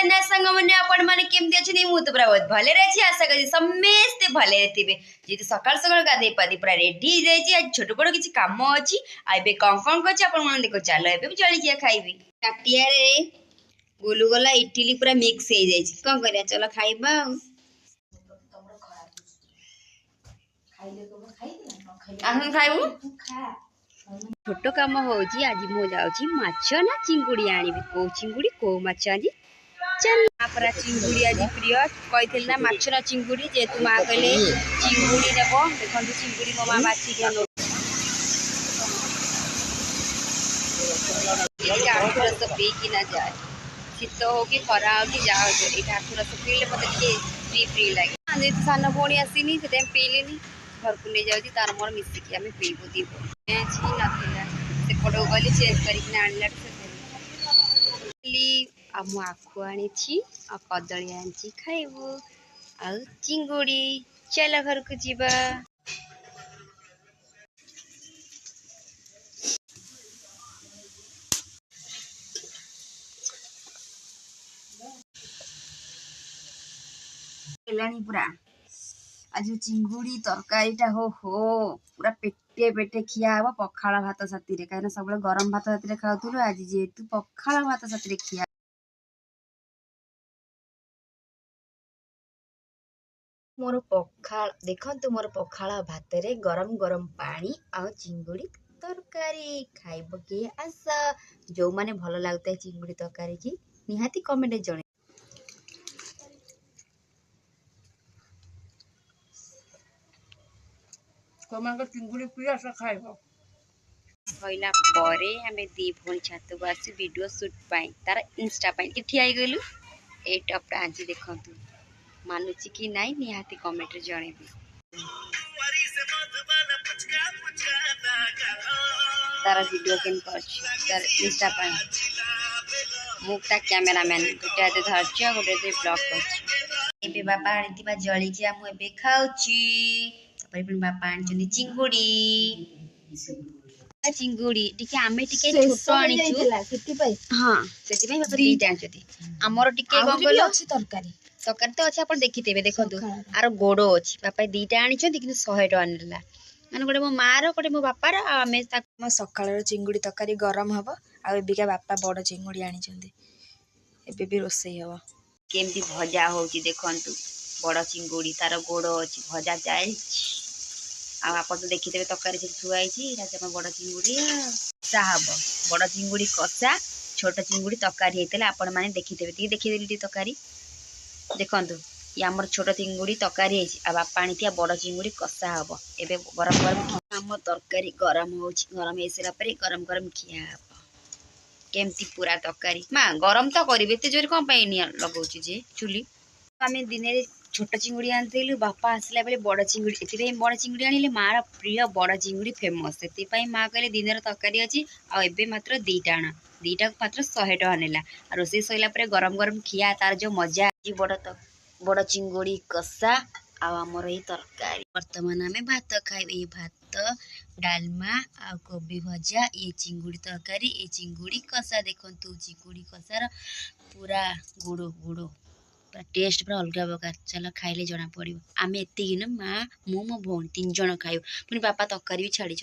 ना संग मने आपण माने केमती अछि मु तो पूरा बहुत भले रही आशा करी समस्त भले रहथिबे जे सकाळ सकाळ गाधे पादी पूरा रेडी जाई छी आज छोट बड़ किछि काम अछि आबे कौन करछि आपण माने देखो चलो एबे चली जिया खाइबी टाटिया रे गोलू गोला इडली पूरा मिक्स हो जाई छी कोन करिया चलो खाइबा आहुन खाइबू छोट काम होची आज मु जाउची माछ ना चिंगुड़ी आनिबी को चिंगुड़ी को माछ आज चल आपरा चिंगुड़ी आज प्रिय कहिथिल ना माछ ना चिंगुड़ी जे तू मा कहले चिंगुड़ी देबो देखन चिंगुड़ी मो मा बाची के नो ये आखु रस पी कि ना जाए शीत हो कि खरा हो कि जाओ ये आखु रस पीले मते के फ्री लागे आजे सान भोणी आसीनी से टाइम पीलेनी घर को ले जाउची तार मोर मिसी के हमें पीबो दीबो छी नथिला से पडो गली चेंज करी ना आनला से आ मु आखु आनी छी आ कदली आनी खाइबो आ चिंगुड़ी चल घर को जीवा पूरा आज चिंगुड़ी तरकारीटा हो पूरा पेटे पेटे खिया हम पखाड़ भात साथी रे कहीं सब गरम भात साथी खाऊलु आज जेहेतु पखाड़ भात साथी खिया मोर पखाड़ देखंतु मोर पखाड़ भात रे गरम गरम पानी आ चिंगुड़ी तरकारी खाइब के आशा जो माने भल लागता चिंगुड़ी तरकारी की निहाती कमेंट जणे कमांग चिंगुड़ी पिया से खाइबो होइला परे हमें दी भोन छात को आसी वीडियो शूट पाई तार इंस्टा पाई कि ठिया गइलु ए टप आंजी देखंतु मानुची कि नाई निहाती कमेंट रे जणेबी तार वीडियो केन करछि तार इंस्टा पाई मुक्ता कैमरामैन गोटे हाथे धरछि आ गोटे हाथे ब्लॉग करछि एबे बापा आनितिबा जळी जे हम एबे खाउछि तापर पण बापा आनिचनि चिंगुड़ी चिंगुड़ी टिके आमे टिके छोटो आनिछु सेति पई हां सेति पई बापा दीटा आनिचति हमर टिके गंगलो अछि तरकारी तरकारी तो अछि आपण देखितेबे देखंतु आरो गोडो अछि बापा दीटा आनिचति किंतु 100 टका आनिला माने गोटे मो मार गोटे मो बापार आ आमे मो सकाळर चिंगुड़ी तरकारी गरम हबो आ एबिका बापा बड़ चिंगुड़ी आनिचंदी एबे भी रोसई हबो केमती भजा होउची देखंतु बड़ चिंगुड़ी तार गोडो अछि भजा जाय आ आप तो देखिदेवे तरकारी से थुआई राजा बड़ चिंगुड़ी कषा हम बड़ चिंगुड़ी कषा छोट चिंगुड़ी तरकारी होता आपण मैंने देखिदेवे देखिदेली तरकारी देखु ये आमर छोट चिंगुड़ी तरकारी आ बापा आनी बड़ चिंगुड़ी कषा हम एबे गरम गरम आम तरकारी गरम हो गरम हो सारा पर गरम गरम खिया केमती पूरा तरकारी माँ गरम तो करेंगे एत जोर कौन लगौची जे चुली आम दिन छोट चिंगुड़ी आनिलु बापा आसला बेले बड़ चिंगुड़ी ए बड़ चिंगुड़ी आनिले मार प्रिय बड़ चिंगुड़ी फेमस से माँ कहले दिन तरकारी अच्छी आबे मात्र दीटा आण दीटा मात्र 100 टका नेला रोषे सरला गरम गरम खिया तार जो मजा बड़ चिंगुड़ी कषा आमर ये तरकारी बर्तमान आम भात खाइबे भात डालमा आ कोबी भजा ये चिंगुड़ी तरकारी ये चिंगुड़ी कषा देखंतु चिंगुड़ी कषार पूरा गुड़ो गुड़ो टेस्ट पूरा अलग प्रकार चलो खाइले जना पड़ो आम एत माँ मो भौणी 3 जन खाइबु पुणी बापा तरकारी भी छाड़ी